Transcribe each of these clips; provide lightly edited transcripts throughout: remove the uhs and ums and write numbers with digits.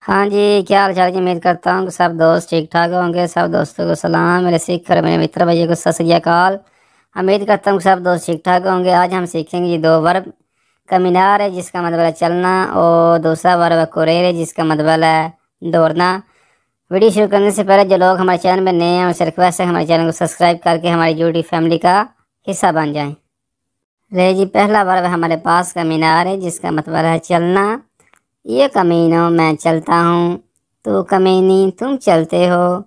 हाँ जी, क्या हाल चाल जी। उम्मीद करता हूँ कि सब दोस्त ठीक ठाक होंगे। सब दोस्तों को सलाम, मेरे सिख और मेरे मित्र भाइयों को सत श्री अकाल। उम्मीद करता हूँ कि सब दोस्त ठीक ठाक होंगे। आज हम सीखेंगे ये दो वर्ब। कमिनार है जिसका मतलब है चलना, और दूसरा वर्ब है कुरेर है जिसका मतलब है दौड़ना। वीडियो शुरू करने से पहले जो लोग हमारे चैनल में नए हैं उनसे रिक्वेस्ट है हमारे चैनल को सब्सक्राइब करके हमारी यूट्यूब फैमिली का हिस्सा बन जाएं। रहे जी, पहला वर्ब है हमारे पास कमिनार है जिसका मतलब है चलना। ये कमीनों मैं चलता हूँ, तो कमीनी तुम चलते हो।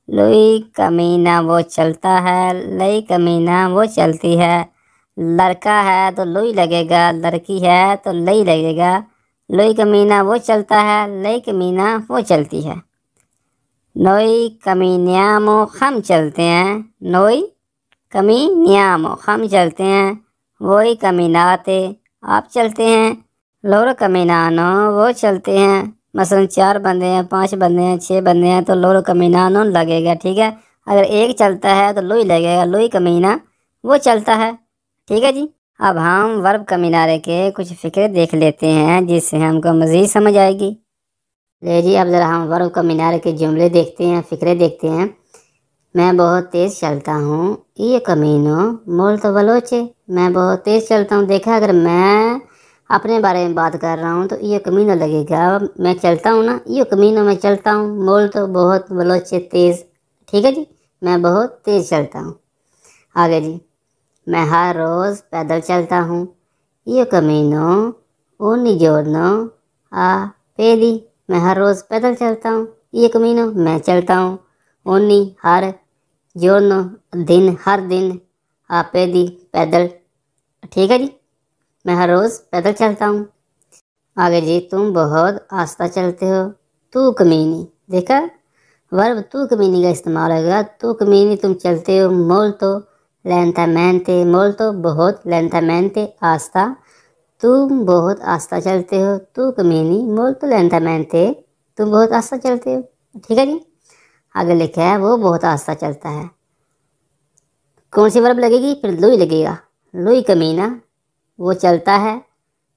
लुई कमीना वो चलता है, लई कमीना वो चलती है। लड़का है तो लुई लगेगा, लड़की है तो लई लगेगा। लुई कमीना वो चलता है, लई कमीना वो चलती है। नोई कमीन्यामो हम चलते हैं, नोई कमीन्यामो हम चलते हैं। वोई कमीनाते आप चलते हैं। लोरो कमीनानो वो चलते हैं। मसलन 4 बंदे हैं, 5 बंदे हैं, 6 बंदे हैं तो लोरो कमीनानो लगेगा। ठीक है, अगर एक चलता है तो लुई लगेगा, लुई कमीना वो चलता है। ठीक है जी। अब हम वर्ब कमीनारे के कुछ फिक्रे देख लेते हैं जिससे हमको मज़ीद समझ आएगी। ले जी, अब ज़रा हम वर्ब कमीनारे के जुमले देखते हैं, फिक्रे देखते हैं। मैं बहुत तेज़ चलता हूँ, ये कमीनो मोल्तो वेलोचे। मैं बहुत तेज़ चलता हूँ। देखा, अगर मैं अपने बारे में बात कर रहा हूँ तो ये कमीनो लगेगा। मैं चलता हूँ ना, ये कमीनो मैं चलता हूँ। मोल्तो बहुत, वेलोचे तेज़। ठीक है जी, मैं बहुत तेज़ चलता हूँ। आगे जी, मैं हर रोज़ पैदल चलता हूँ। ये कमीनो ओनी जोड़नो आ पेदी। मैं हर रोज़ पैदल चलता हूँ। ये कमीनो मैं चलता हूँ। ओनी हर, जोड़नो दिन, हर दिन, आपेदी पैदल। ठीक है जी, मैं हर रोज़ पैदल चलता हूँ। आगे जी, तुम बहुत आस्ता चलते हो। तू कमीनी, देखा, वर्ब तू कमीनी का इस्तेमाल होगा। तू कमीनी तुम चलते हो। मोल्तो लेंटामेंटे, मोल्तो बहुत, लेंटामेंटे आस्ता। तुम बहुत आस्ता चलते हो। तू कमीनी मोल्तो लेंटामेंटे, तुम बहुत आस्ता चलते हो। ठीक है जी। आगे लिखा है वो बहुत आस्ता चलता है। कौन सी वर्ब लगेगी? फिर लुई लगेगा। लुई कमीना वो चलता है।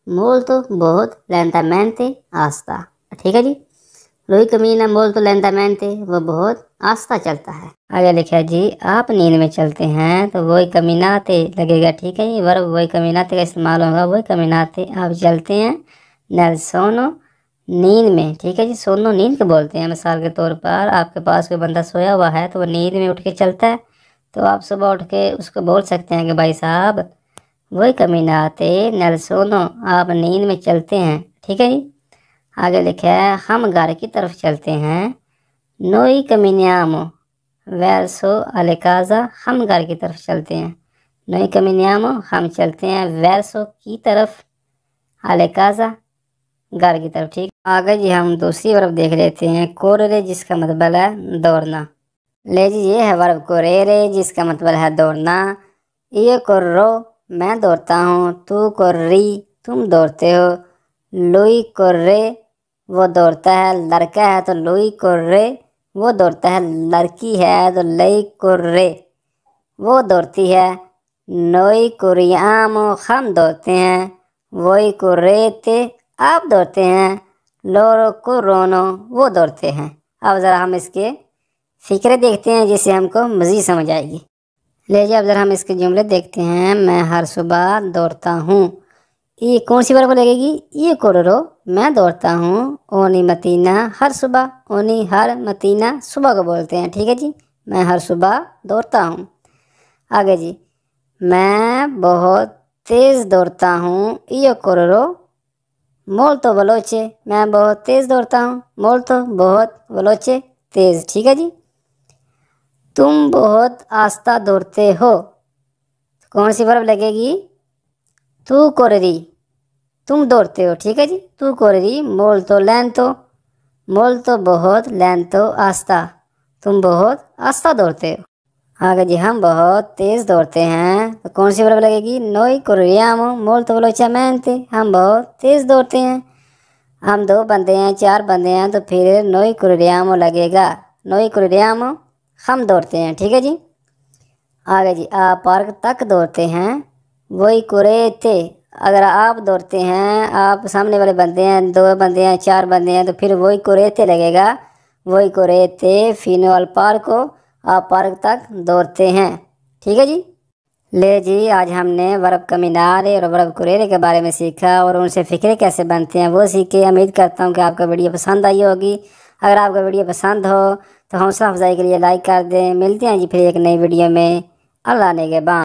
मोल्तो बहुत, लेंटामेंटे आस्ता। ठीक है जी, लुई कमीना मोल्तो लेंटामेंटे वो बहुत आस्ता चलता है। आगे लिखा है जी, आप नींद में चलते हैं तो वही कमीनाते लगेगा। ठीक है जी, वर्ब वही कमीनाते का इस्तेमाल होगा। वही कमीनाते आप चलते हैं। नल सोनो नींद में। ठीक है जी, सोनो नींद के बोलते हैं। मिसाल के तौर पर आपके पास कोई बंदा सोया हुआ है तो वो नींद में उठ के चलता है, तो आप सुबह उठ के उसको बोल सकते हैं कि भाई साहब वही कमीनाते नल सोनो, आप नींद में चलते हैं। ठीक है जी। आगे लिखा है हम घर की तरफ चलते हैं। नोई कमीनियामो वैसो अलेकाजा, हम घर की तरफ चलते हैं। नोई कमीनियामो हम चलते हैं, वैसो की तरफ, अलेकाजा घर की तरफ। ठीक, आगे जी हम दूसरी वर्ब देख लेते हैं, कोरेरे जिसका मतलब है दौड़ना। ले जी, ये है वर्ब कोरेरे जिसका मतलब है दौड़ना। ये कोर्रो मैं दौड़ता हूँ। तू कोर्री तुम दौड़ते हो। लुई कोर्रे वो दौड़ता है। लड़का है तो लुई कोर्रे वो दौड़ता है। लड़की है तो लई कोर्रे वो दौड़ती है। नोई कुरियामो हम दौड़ते हैं। वोई कुरेते आप दौड़ते हैं। लोरो को रोनो वो दौड़ते हैं। अब ज़रा हम इसके फिक्रे देखते हैं जिससे हमको मज़ीद समझ आएगी। ले जाए, अब ज़रा हम इसके जुमले देखते हैं। मैं हर सुबह दौड़ता हूँ, ये कौन सी वर्ब लगेगी? ये कोरोरो मैं दौड़ता हूँ। ओनी मतीना हर सुबह, ओनी हर मतीना सुबह को बोलते हैं। ठीक है जी, मैं हर सुबह दौड़ता हूँ। आगे जी, मैं बहुत तेज़ दौड़ता हूँ। ये कोरोरो मोल्तो वेलोचे, मैं बहुत तेज़ दौड़ता हूँ। मोल्तो बहुत, वेलोचे तेज़। ठीक है जी। तुम बहुत आस्ता दौड़ते हो, कौन सी वर्ब लगेगी? तू कोररी तुम दौड़ते हो। ठीक है जी, तू कोररी मोल्तो लेंतो, मोल्तो बहुत, लेंतो आस्ता, तुम बहुत आस्ता दौड़ते हो। आगे जी, हम बहुत तेज़ दौड़ते हैं तो कौन सी वर्ब लगेगी? नोई कोरियामो मोल्तो वेलोचामेंते, हम बहुत तेज़ दौड़ते हैं। हम 2 बंदे हैं, 4 बंदे हैं तो फिर नोई कोरियामो लगेगा। नोई कोरियामो हम दौड़ते हैं। ठीक है जी। आगे जी, आप पार्क तक दौड़ते हैं। वही कुरेते अगर आप दौड़ते हैं, आप सामने वाले बंदे हैं, 2 बंदे हैं, 4 बंदे हैं, तो फिर वही को रेते लगेगा, वही को रेते फिनोल पार्क को आप पार्क तक दौड़ते हैं। ठीक है जी। ले जी, आज हमने बर्फ़ का मीनार और बर्फ़ कुरेरे के बारे में सीखा और उनसे फ़िक्रे कैसे बनते हैं वो सीखे। उम्मीद करता हूँ कि आपको वीडियो पसंद आई होगी। अगर आपको वीडियो पसंद हो तो हौसला अफजाई के लिए लाइक कर दें। मिलते हैं जी फिर एक नई वीडियो में। अल्लाह ने के बाद।